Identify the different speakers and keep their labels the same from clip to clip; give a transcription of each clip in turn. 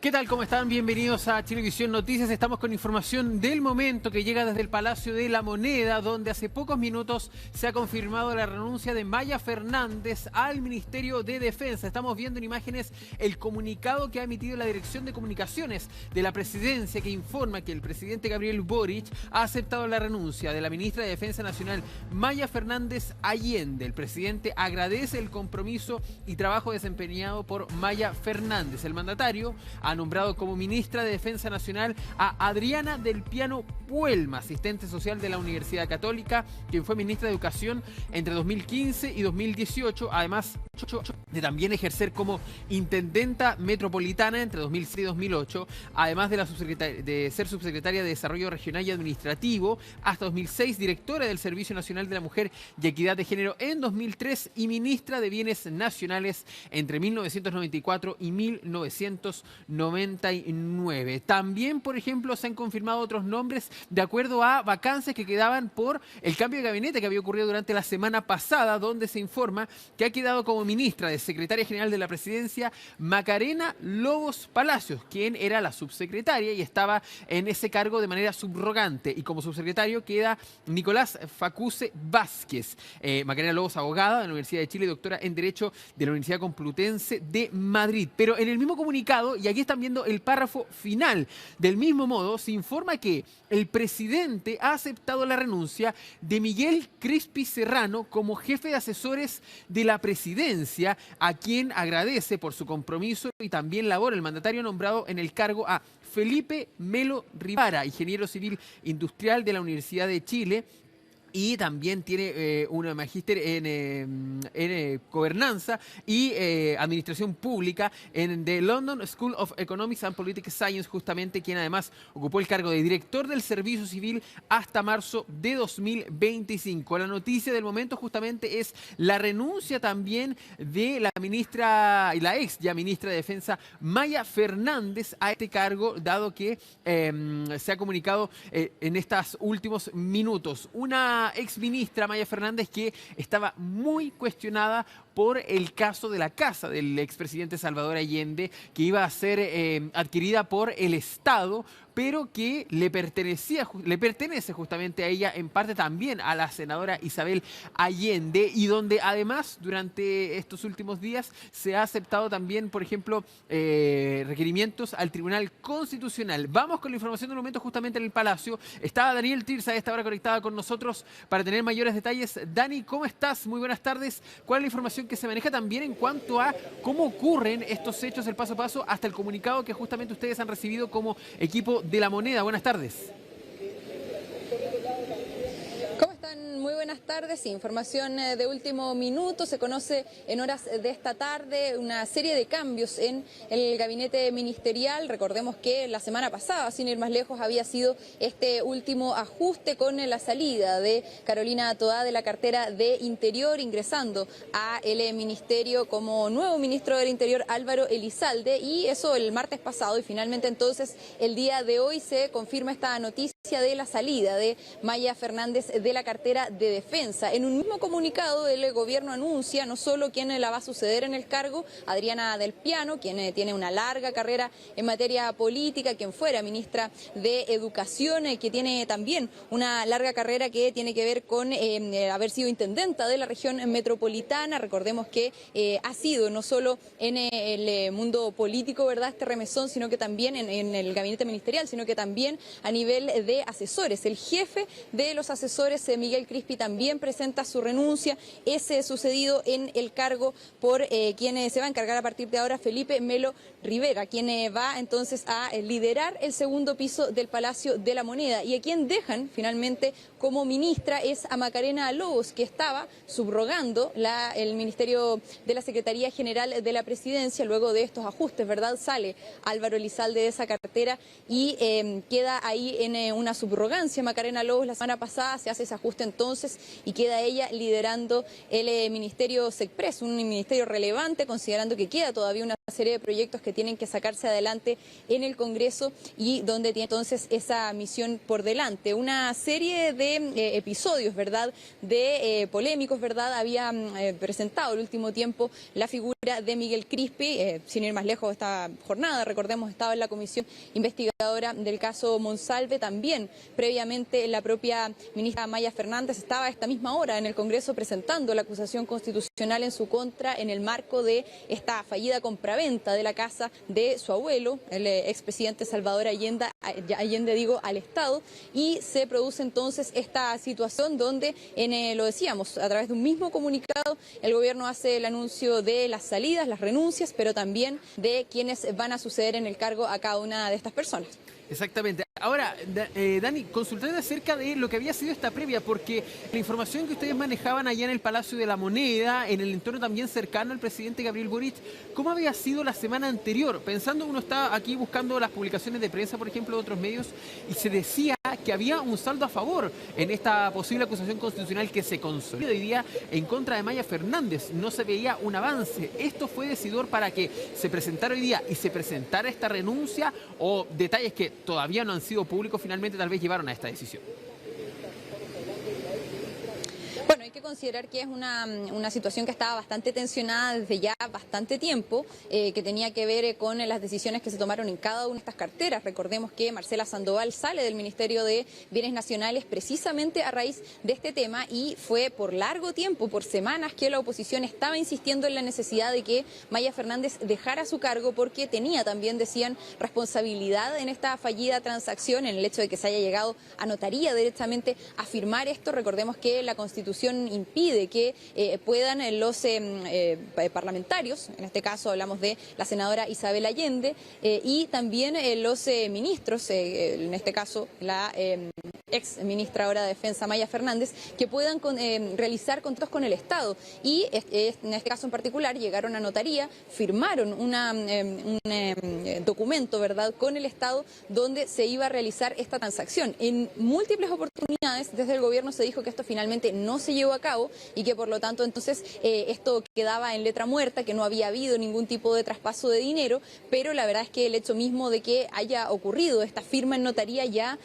Speaker 1: ¿Qué tal? ¿Cómo están? Bienvenidos a Chilevisión Noticias. Estamos con información del momento que llega desde el Palacio de la Moneda, donde hace pocos minutos se ha confirmado la renuncia de Maya Fernández al Ministerio de Defensa. Estamos viendo en imágenes el comunicado que ha emitido la Dirección de Comunicaciones de la Presidencia, que informa que el presidente Gabriel Boric ha aceptado la renuncia de la ministra de Defensa Nacional, Maya Fernández Allende. El presidente agradece el compromiso y trabajo desempeñado por Maya Fernández. El mandatario ha nombrado como ministra de Defensa Nacional a Adriana del Piano Puelma, asistente social de la Universidad Católica, quien fue ministra de Educación entre 2015 y 2018, además de también ejercer como intendenta metropolitana entre 2006 y 2008, además de ser subsecretaria de Desarrollo Regional y Administrativo hasta 2006, directora del Servicio Nacional de la Mujer y Equidad de Género en 2003 y ministra de Bienes Nacionales entre 1994 y 1999. También, por ejemplo, se han confirmado otros nombres de acuerdo a vacancias que quedaban por el cambio de gabinete que había ocurrido durante la semana pasada, donde se informa que ha quedado como ministra de Secretaria General de la Presidencia Macarena Lobos Palacios, quien era la subsecretaria y estaba en ese cargo de manera subrogante. Y como subsecretario queda Nicolás Facuse Vázquez. Macarena Lobos, abogada de la Universidad de Chile, doctora en Derecho de la Universidad Complutense de Madrid. Pero en el mismo comunicado, y aquí están viendo el párrafo final, del mismo modo se informa que el presidente ha aceptado la renuncia de Miguel Crispi Serrano como jefe de asesores de la presidencia, a quien agradece por su compromiso y también labor. El mandatario ha nombrado en el cargo a Felipe Melo Rivara, ingeniero civil industrial de la Universidad de Chile, y también tiene una magíster en gobernanza y administración pública en The London School of Economics and Political Science, justamente quien además ocupó el cargo de director del Servicio Civil hasta marzo de 2025. La noticia del momento justamente es la renuncia también de la ministra y la ex ya ministra de Defensa Maya Fernández a este cargo, dado que se ha comunicado en estos últimos minutos. Una ex ministra, Maya Fernández, que estaba muy cuestionada por el caso de la casa del expresidente Salvador Allende, que iba a ser adquirida por el Estado, pero que le pertenece justamente a ella, en parte también a la senadora Isabel Allende, y donde además durante estos últimos días se ha aceptado también, por ejemplo, requerimientos al Tribunal Constitucional. Vamos con la información del momento justamente en el Palacio. Está Daniel Tirsa a esta hora conectada con nosotros para tener mayores detalles. Dani, ¿cómo estás? Muy buenas tardes. ¿Cuál es la información que se maneja también en cuanto a cómo ocurren estos hechos, el paso a paso, hasta el comunicado que justamente ustedes han recibido como equipo de La Moneda? Buenas tardes.
Speaker 2: ¿Cómo están? Muy buenas tardes. Información de último minuto. Se conoce en horas de esta tarde una serie de cambios en el gabinete ministerial. Recordemos que la semana pasada, sin ir más lejos, había sido este último ajuste con la salida de Carolina Toá de la cartera de Interior, ingresando a el ministerio como nuevo ministro del Interior Álvaro Elizalde, y eso el martes pasado, y finalmente entonces el día de hoy se confirma esta noticia de la salida de Maya Fernández de la cartera de Defensa. En un mismo comunicado el gobierno anuncia no solo quién la va a suceder en el cargo, Adriana del Piano, quien tiene una larga carrera en materia política, quien fuera ministra de Educación, que tiene también una larga carrera que tiene que ver con haber sido intendenta de la región metropolitana. Recordemos que ha sido no solo en el mundo político, ¿verdad?, este remesón, sino que también en el gabinete ministerial, sino que también a nivel de asesores. El jefe de los asesores, Miguel Crispi, también presenta su renuncia. Es sucedido en el cargo por quien se va a encargar a partir de ahora, Felipe Melo Rivera, quien va entonces a liderar el segundo piso del Palacio de la Moneda, y a quien dejan finalmente como ministra es a Macarena Lobos, que estaba subrogando el ministerio de la Secretaría General de la Presidencia. Luego de estos ajustes, ¿verdad?, sale Álvaro Elizalde de esa cartera y queda ahí en una una subrogancia Macarena Lobos la semana pasada, se hace ese ajuste entonces y queda ella liderando el Ministerio SECPRES, un ministerio relevante considerando que queda todavía una serie de proyectos que tienen que sacarse adelante en el Congreso y donde tiene entonces esa misión por delante. Una serie de episodios, ¿verdad?, de polémicos, ¿verdad?, había presentado el último tiempo la figura de Miguel Crispi, sin ir más lejos esta jornada, recordemos, estaba en la comisión investigadora del caso Monsalve, también previamente la propia ministra Maya Fernández estaba a esta misma hora en el Congreso presentando la acusación constitucional en su contra en el marco de esta fallida compraventa de la casa de su abuelo, el expresidente Salvador Allende, al Estado, y se produce entonces esta situación donde, lo decíamos, a través de un mismo comunicado, el gobierno hace el anuncio de las salidas, las renuncias, pero también de quienes van a suceder en el cargo a cada una de estas personas.
Speaker 1: Exactamente. Ahora, Dani, consultaré acerca de lo que había sido esta previa, porque la información que ustedes manejaban allá en el Palacio de la Moneda, en el entorno también cercano al presidente Gabriel Boric, ¿cómo había sido la semana anterior? Pensando, uno está aquí buscando las publicaciones de prensa, por ejemplo, de otros medios, y se decía que había un saldo a favor en esta posible acusación constitucional que se consolida hoy día en contra de Maya Fernández. No se veía un avance. ¿Esto fue decidor para que se presentara hoy día y se presentara esta renuncia, o detalles que todavía no han sido públicos finalmente tal vez llevaron a esta decisión?
Speaker 2: Bueno, hay que considerar que es una situación que estaba bastante tensionada desde ya bastante tiempo, que tenía que ver con las decisiones que se tomaron en cada una de estas carteras. Recordemos que Marcela Sandoval sale del Ministerio de Bienes Nacionales precisamente a raíz de este tema y fue por largo tiempo, por semanas, que la oposición estaba insistiendo en la necesidad de que Maya Fernández dejara su cargo porque tenía también, decían, responsabilidad en esta fallida transacción, en el hecho de que se haya llegado a notaría directamente a firmar esto. Recordemos que la Constitución impide que puedan los parlamentarios, en este caso hablamos de la senadora Isabel Allende, y también los ministros, en este caso la ex ministra ahora de Defensa Maya Fernández, que puedan realizar contratos con el Estado. Y en este caso en particular llegaron a notaría, firmaron un documento, ¿verdad?, con el Estado donde se iba a realizar esta transacción. En múltiples oportunidades desde el gobierno se dijo que esto finalmente no se llevó a cabo y que por lo tanto entonces esto quedaba en letra muerta, que no había habido ningún tipo de traspaso de dinero, pero la verdad es que el hecho mismo de que haya ocurrido esta firma en notaría ya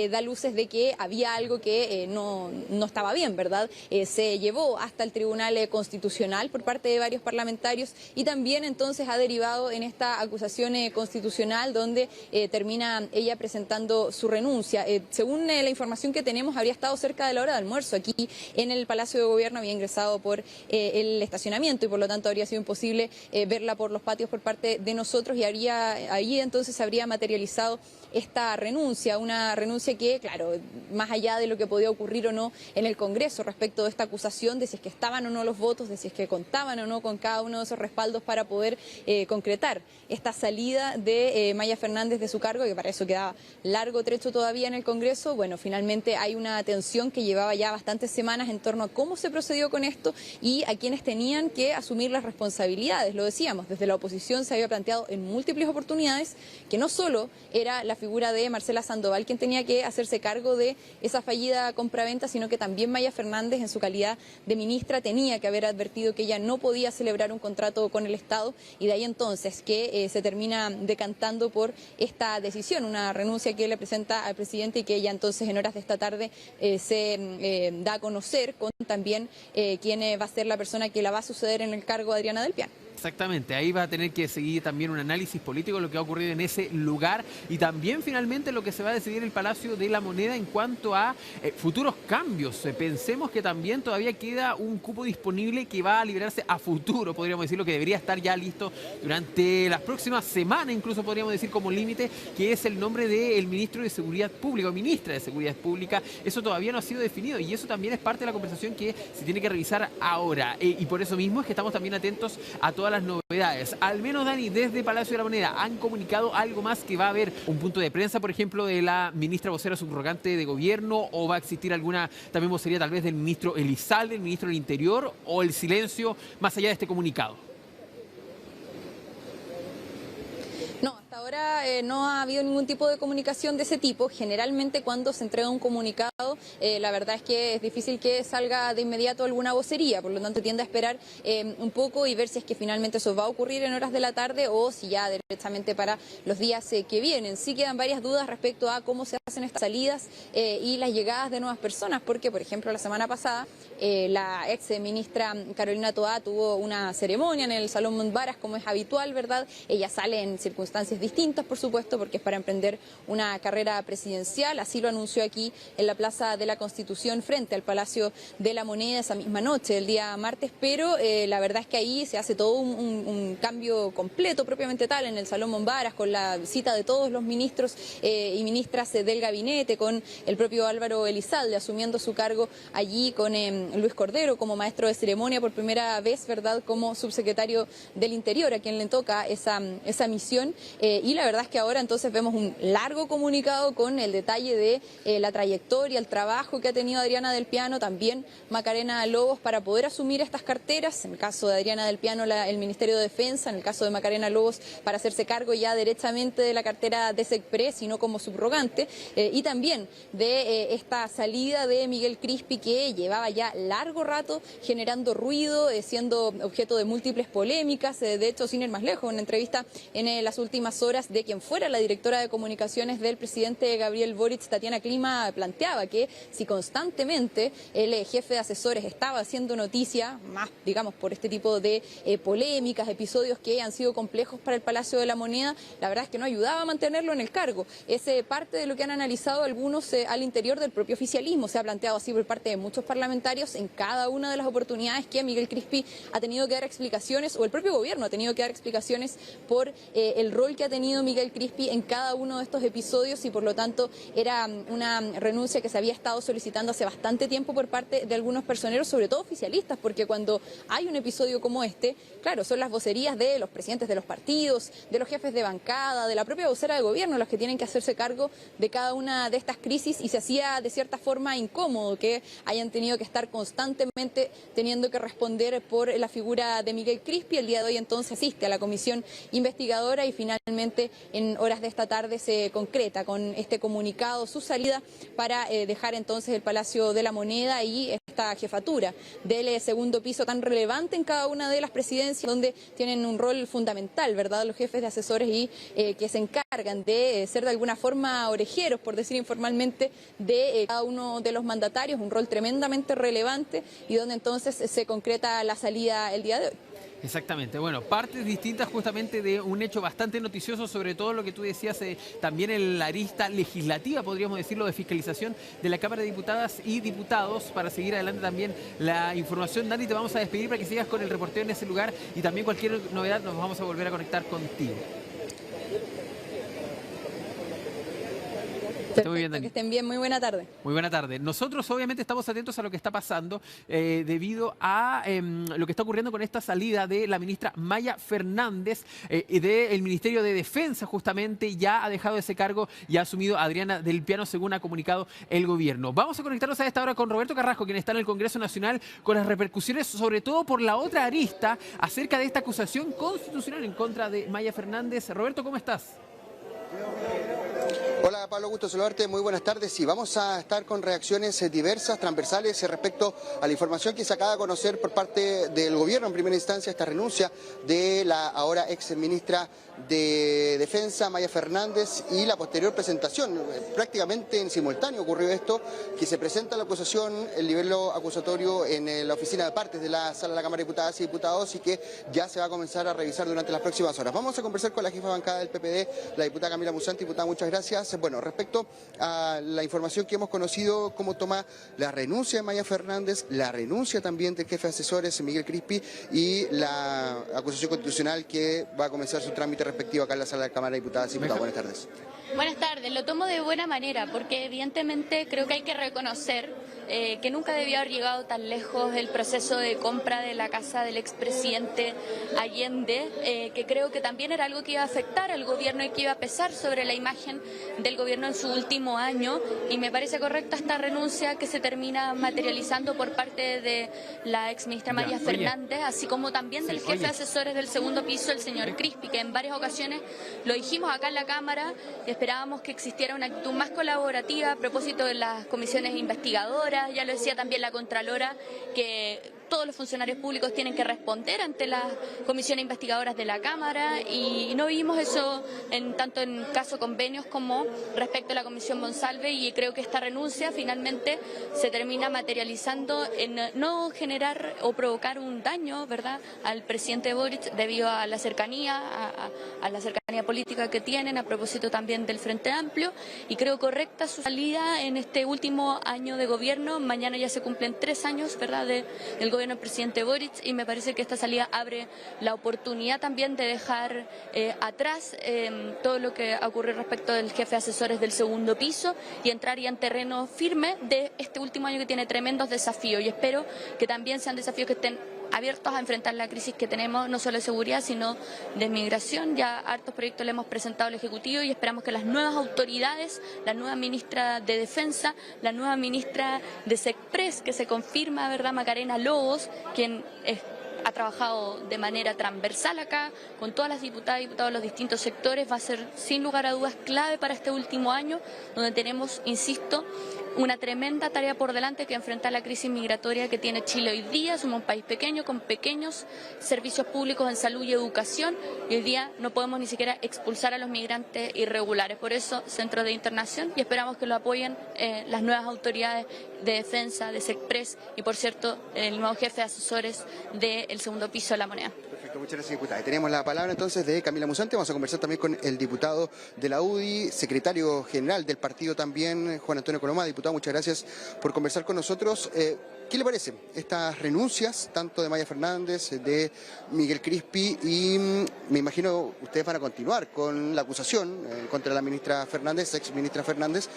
Speaker 2: da luces de que había algo que no estaba bien, ¿verdad? Se llevó hasta el Tribunal Constitucional por parte de varios parlamentarios y también entonces ha derivado en esta acusación constitucional donde termina ella presentando su renuncia. Según la información que tenemos, habría estado cerca de la hora de almuerzo aquí en el Palacio de Gobierno, había ingresado por el estacionamiento y por lo tanto habría sido imposible verla por los patios por parte de nosotros y ahí entonces habría materializado esta renuncia, una renuncia que, claro, más allá de lo que podía ocurrir o no en el Congreso respecto de esta acusación, de si es que estaban o no los votos, de si es que contaban o no con cada uno de esos respaldos para poder concretar esta salida de Maya Fernández de su cargo, que para eso quedaba largo trecho todavía en el Congreso. Bueno, finalmente hay una tensión que llevaba ya bastantes semanas en torno a cómo se procedió con esto y a quienes tenían que asumir las responsabilidades. Lo decíamos, desde la oposición se había planteado en múltiples oportunidades que no solo era la figura de Marcela Sandoval quien tenía que hacerse cargo de esa fallida compraventa, sino que también Maya Fernández, en su calidad de ministra, tenía que haber advertido que ella no podía celebrar un contrato con el Estado y de ahí entonces que se termina decantando por esta decisión, una renuncia que le presenta al presidente y que ella entonces en horas de esta tarde se da a conocer con también quién va a ser la persona que la va a suceder en el cargo, Adriana Del Piano.
Speaker 1: Exactamente, ahí va a tener que seguir también un análisis político de lo que va a ocurrir en ese lugar y también finalmente lo que se va a decidir en el Palacio de la Moneda en cuanto a futuros cambios. Pensemos que también todavía queda un cupo disponible que va a liberarse a futuro, podríamos decirlo, que debería estar ya listo durante las próximas semanas, incluso podríamos decir como límite, que es el nombre del ministro de Seguridad Pública o ministra de Seguridad Pública. Eso todavía no ha sido definido y eso también es parte de la conversación que se tiene que revisar ahora. Y por eso mismo es que estamos también atentos a todas las novedades. Al menos, Dani, desde Palacio de la Moneda, ¿han comunicado algo más, que va a haber un punto de prensa, por ejemplo, de la ministra vocera subrogante de Gobierno, o va a existir alguna también vocería tal vez del ministro Elizalde, el ministro del Interior, o el silencio más allá de este comunicado?
Speaker 2: No, hasta ahora no ha habido ningún tipo de comunicación de ese tipo. Generalmente cuando se entrega un comunicado, la verdad es que es difícil que salga de inmediato alguna vocería, por lo tanto tiende a esperar un poco y ver si es que finalmente eso va a ocurrir en horas de la tarde o si ya directamente para los días que vienen. Sí quedan varias dudas respecto a cómo se hacen estas salidas y las llegadas de nuevas personas, porque por ejemplo la semana pasada la ex ministra Carolina Toá tuvo una ceremonia en el Salón Montbaras, como es habitual, ¿verdad? Ella sale en circunstancias distintas, por supuesto, porque es para emprender una carrera presidencial. Así lo anunció aquí en la Plaza de la Constitución, frente al Palacio de la Moneda, esa misma noche, el día martes, pero la verdad es que ahí se hace todo un cambio completo, propiamente tal, en el Salón Montbaras, con la visita de todos los ministros y ministras del gabinete, con el propio Álvaro Elizalde asumiendo su cargo allí, con Luis Cordero como maestro de ceremonia por primera vez, ¿verdad?, como subsecretario del Interior, a quien le toca esa misión. Y la verdad es que ahora entonces vemos un largo comunicado con el detalle de la trayectoria, el trabajo que ha tenido Adriana del Piano, también Macarena Lobos, para poder asumir estas carteras. En el caso de Adriana del Piano, el Ministerio de Defensa; en el caso de Macarena Lobos, para hacerse cargo ya derechamente de la cartera de SECPRES y no como subrogante, y también de esta salida de Miguel Crispi, que llevaba ya largo rato generando ruido, siendo objeto de múltiples polémicas. De hecho, sin ir más lejos, una entrevista en las últimas horas de quien fuera la directora de comunicaciones del presidente Gabriel Boric, Tatiana Klima, planteaba que si constantemente el jefe de asesores estaba haciendo noticia, más digamos por este tipo de polémicas, episodios que han sido complejos para el Palacio de la Moneda, la verdad es que no ayudaba a mantenerlo en el cargo. Es parte de lo que han analizado algunos al interior del propio oficialismo. Se ha planteado así por parte de muchos parlamentarios en cada una de las oportunidades que Miguel Crispi ha tenido que dar explicaciones, o el propio gobierno ha tenido que dar explicaciones por el rol que ha tenido Miguel Crispi en cada uno de estos episodios, y por lo tanto era una renuncia que se había estado solicitando hace bastante tiempo por parte de algunos personeros, sobre todo oficialistas, porque cuando hay un episodio como este, claro, son las vocerías de los presidentes de los partidos, de los jefes de bancada, de la propia vocera de gobierno, los que tienen que hacerse cargo de cada una de estas crisis, y se hacía de cierta forma incómodo que hayan tenido que estar constantemente teniendo que responder por la figura de Miguel Crispi. El día de hoy entonces asiste a la comisión investigadora y finalmente en horas de esta tarde se concreta con este comunicado su salida para dejar entonces el Palacio de la Moneda y esta jefatura del segundo piso tan relevante en cada una de las presidencias, donde tienen un rol fundamental, ¿verdad?, los jefes de asesores, y que se encargan de ser de alguna forma orejeros, por decir informalmente, de cada uno de los mandatarios, un rol tremendamente relevante, y donde entonces se concreta la salida el día de hoy.
Speaker 1: Exactamente, bueno, partes distintas justamente de un hecho bastante noticioso, sobre todo lo que tú decías, también en la arista legislativa, podríamos decirlo, de fiscalización de la Cámara de Diputadas y Diputados. Para seguir adelante también la información, Dani, te vamos a despedir para que sigas con el reportero en ese lugar, y también cualquier novedad nos vamos a volver a conectar contigo.
Speaker 2: Perfecto, muy bien, Dani. Que estén bien, muy buena tarde.
Speaker 1: Muy buena tarde. Nosotros obviamente estamos atentos a lo que está pasando debido a lo que está ocurriendo con esta salida de la ministra Maya Fernández del Ministerio de Defensa. Justamente ya ha dejado ese cargo y ha asumido Adriana del Piano, según ha comunicado el gobierno. Vamos a conectarnos a esta hora con Roberto Carrasco, quien está en el Congreso Nacional, con las repercusiones, sobre todo por la otra arista, acerca de esta acusación constitucional en contra de Maya Fernández. Roberto, ¿cómo estás?
Speaker 3: Hola Pablo, gusto saludarte, muy buenas tardes. Sí, vamos a estar con reacciones diversas, transversales, respecto a la información que se acaba de conocer por parte del gobierno en primera instancia, esta renuncia de la ahora ex ministra de Defensa, Maya Fernández, y la posterior presentación. Prácticamente en simultáneo ocurrió esto, que se presenta la acusación, el nivel acusatorio en la oficina de partes de la Sala de la Cámara de Diputadas y Diputados, y que ya se va a comenzar a revisar durante las próximas horas. Vamos a conversar con la jefa de bancada del PPD, la diputada Camila Musanti. Diputada, muchas gracias. Bueno, respecto a la información que hemos conocido, ¿cómo toma la renuncia de Maya Fernández, la renuncia también del jefe de asesores, Miguel Crispi, y la acusación constitucional que va a comenzar su trámite respectivo acá en la Sala de la Cámara de Diputadas y Diputados? Buenas tardes.
Speaker 4: Buenas tardes, lo tomo de buena manera porque evidentemente creo que hay que reconocer que nunca debió haber llegado tan lejos el proceso de compra de la casa del expresidente Allende, que creo que también era algo que iba a afectar al gobierno y que iba a pesar sobre la imagen del gobierno en su último año, y me parece correcta esta renuncia que se termina materializando por parte de la exministra Maya Fernández, así como también del jefe de asesores del segundo piso, el señor Crispi, que en varias ocasiones lo dijimos acá en la Cámara y esperábamos que existiera una actitud más colaborativa a propósito de las comisiones investigadoras. Ya lo decía también la Contralora, que todos los funcionarios públicos tienen que responder ante las comisiones investigadoras de la Cámara, y no vimos eso tanto en caso convenios como respecto a la Comisión Monsalve, y creo que esta renuncia finalmente se termina materializando en no generar o provocar un daño, ¿verdad?, al presidente Boric debido a la cercanía, a la cercanía política que tienen, a propósito también del Frente Amplio, y creo correcta su salida en este último año de gobierno. Mañana ya se cumplen 3 años, ¿verdad?, del gobierno del presidente Boric, y me parece que esta salida abre la oportunidad también de dejar atrás todo lo que ocurre respecto del jefe de asesores del segundo piso y entrar ya en terreno firme de este último año que tiene tremendos desafíos, y espero que también sean desafíos que estén abiertos a enfrentar la crisis que tenemos, no solo de seguridad, sino de migración. Ya hartos proyectos le hemos presentado al Ejecutivo y esperamos que las nuevas autoridades, la nueva ministra de Defensa, la nueva ministra de SECPRES, que se confirma, ¿verdad?, Macarena Lobos, quien ha trabajado de manera transversal acá, con todas las diputadas y diputados de los distintos sectores, va a ser sin lugar a dudas clave para este último año, donde tenemos, insisto, una tremenda tarea por delante, que enfrentar la crisis migratoria que tiene Chile hoy día. Somos un país pequeño, con pequeños servicios públicos en salud y educación, y hoy día no podemos ni siquiera expulsar a los migrantes irregulares. Por eso, centro de internación, y esperamos que lo apoyen las nuevas autoridades de defensa, de SECPRES, y por cierto, el nuevo jefe de asesores del segundo piso de La Moneda.
Speaker 3: Perfecto, muchas gracias, diputada. Tenemos la palabra entonces de Camila Musante. Vamos a conversar también con el diputado de la UDI, secretario general del partido también, Juan Antonio Coloma. Diputado, muchas gracias por conversar con nosotros. ¿Qué le parece estas renuncias, tanto de Maya Fernández, de Miguel Crispi, y me imagino ustedes van a continuar con la acusación contra la ministra Fernández, ex ministra Fernández,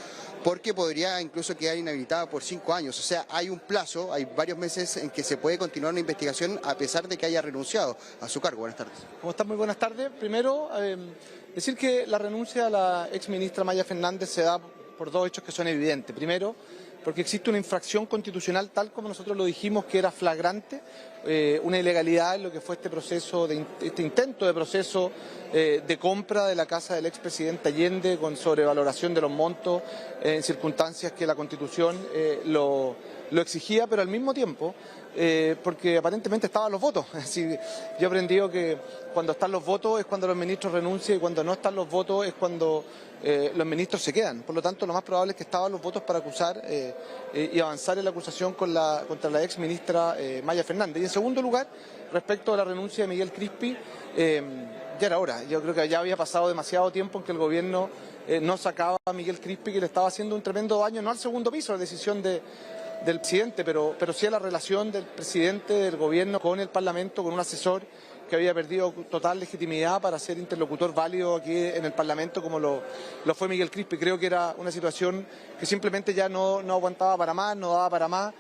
Speaker 3: porque podría incluso quedar inhabilitada por 5 años? O sea, hay un plazo, hay varios meses en que se puede continuar una investigación a pesar de que haya renunciado a su cargo. Buenas tardes.
Speaker 5: ¿Cómo están? Muy buenas tardes. Primero, decir que la renuncia a la ex ministra Maya Fernández se da por 2 hechos que son evidentes. Primero, porque existe una infracción constitucional, tal como nosotros lo dijimos, que era flagrante, una ilegalidad en lo que fue este proceso, este intento de proceso de compra de la casa del expresidente Allende, con sobrevaloración de los montos en circunstancias que la Constitución lo exigía, pero al mismo tiempo, porque aparentemente estaban los votos. Así, yo he aprendido que cuando están los votos es cuando los ministros renuncian, y cuando no están los votos es cuando los ministros se quedan. Por lo tanto, lo más probable es que estaban los votos para acusar y avanzar en la acusación contra la ex ministra Maya Fernández. Y en segundo lugar, respecto a la renuncia de Miguel Crispi, ya era hora. Yo creo que ya había pasado demasiado tiempo en que el gobierno no sacaba a Miguel Crispi, que le estaba haciendo un tremendo daño, no al segundo piso, la decisión del presidente, pero sí a la relación del presidente del gobierno con el Parlamento, con un asesor que había perdido total legitimidad para ser interlocutor válido aquí en el Parlamento, como lo fue Miguel Crispi. Creo que era una situación que simplemente ya no aguantaba para más, no daba para más,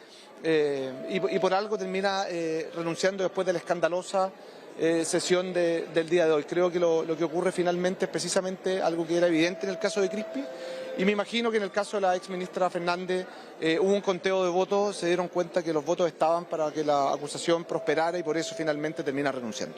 Speaker 5: y por algo termina renunciando después de la escandalosa sesión del día de hoy. Creo que lo que ocurre finalmente es precisamente algo que era evidente en el caso de Crispi, y me imagino que en el caso de la ex ministra Fernández hubo un conteo de votos, se dieron cuenta que los votos estaban para que la acusación prosperara, y por eso finalmente termina renunciando.